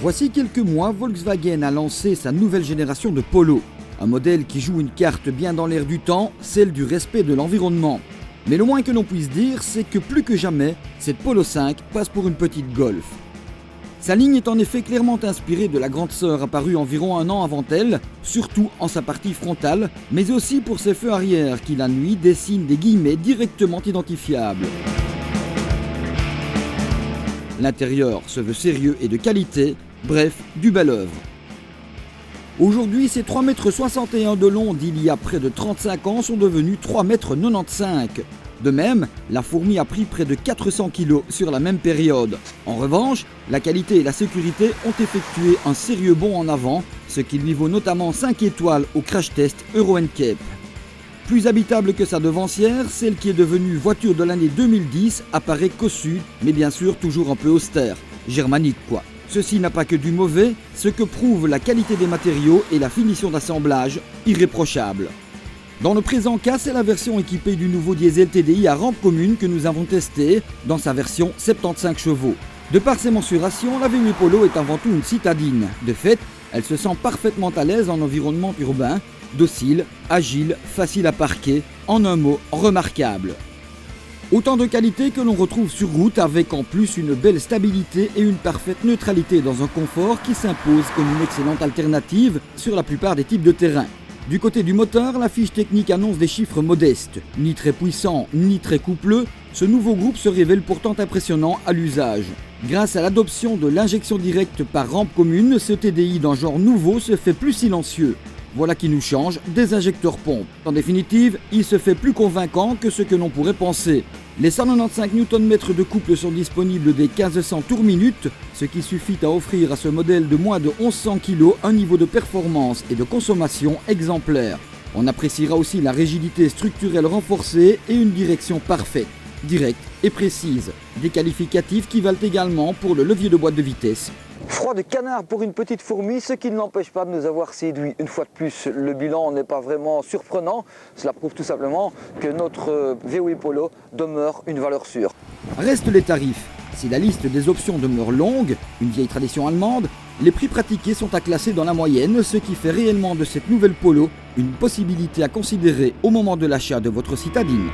Voici quelques mois, Volkswagen a lancé sa nouvelle génération de Polo. Un modèle qui joue une carte bien dans l'air du temps, celle du respect de l'environnement. Mais le moins que l'on puisse dire, c'est que plus que jamais, cette Polo 5 passe pour une petite Golf. Sa ligne est en effet clairement inspirée de la grande sœur apparue environ un an avant elle, surtout en sa partie frontale, mais aussi pour ses feux arrière qui la nuit dessinent des guillemets directement identifiables. L'intérieur se veut sérieux et de qualité, bref, du bel œuvre. Aujourd'hui, ces 3,61 m de long d'il y a près de 35 ans sont devenus 3,95 m. De même, la fourmi a pris près de 400 kg sur la même période. En revanche, la qualité et la sécurité ont effectué un sérieux bond en avant, ce qui lui vaut notamment 5 étoiles au crash test Euro NCAP. Plus habitable que sa devancière, celle qui est devenue voiture de l'année 2010 apparaît cossue, mais bien sûr toujours un peu austère. Germanique quoi. Ceci n'a pas que du mauvais, ce que prouve la qualité des matériaux et la finition d'assemblage, irréprochable. Dans le présent cas, c'est la version équipée du nouveau diesel TDI à rampe commune que nous avons testé, dans sa version 75 chevaux. De par ses mensurations, la VW Polo est avant tout une citadine. De fait, elle se sent parfaitement à l'aise en environnement urbain, docile, agile, facile à parquer, en un mot, remarquable. Autant de qualités que l'on retrouve sur route avec en plus une belle stabilité et une parfaite neutralité dans un confort qui s'impose comme une excellente alternative sur la plupart des types de terrain. Du côté du moteur, la fiche technique annonce des chiffres modestes. Ni très puissant, ni très coupleux, ce nouveau groupe se révèle pourtant impressionnant à l'usage. Grâce à l'adoption de l'injection directe par rampe commune, ce TDI d'un genre nouveau se fait plus silencieux. Voilà qui nous change des injecteurs pompes. En définitive, il se fait plus convaincant que ce que l'on pourrait penser. Les 195 Nm de couple sont disponibles dès 1500 tours minute, ce qui suffit à offrir à ce modèle de moins de 1100 kg un niveau de performance et de consommation exemplaire. On appréciera aussi la rigidité structurelle renforcée et une direction parfaite, directe et précise. Des qualificatifs qui valent également pour le levier de boîte de vitesse. Froid de canard pour une petite fourmi, ce qui ne l'empêche pas de nous avoir séduit. Une fois de plus, le bilan n'est pas vraiment surprenant. Cela prouve tout simplement que notre VW Polo demeure une valeur sûre. Restent les tarifs. Si la liste des options demeure longue, une vieille tradition allemande, les prix pratiqués sont à classer dans la moyenne, ce qui fait réellement de cette nouvelle Polo une possibilité à considérer au moment de l'achat de votre citadine.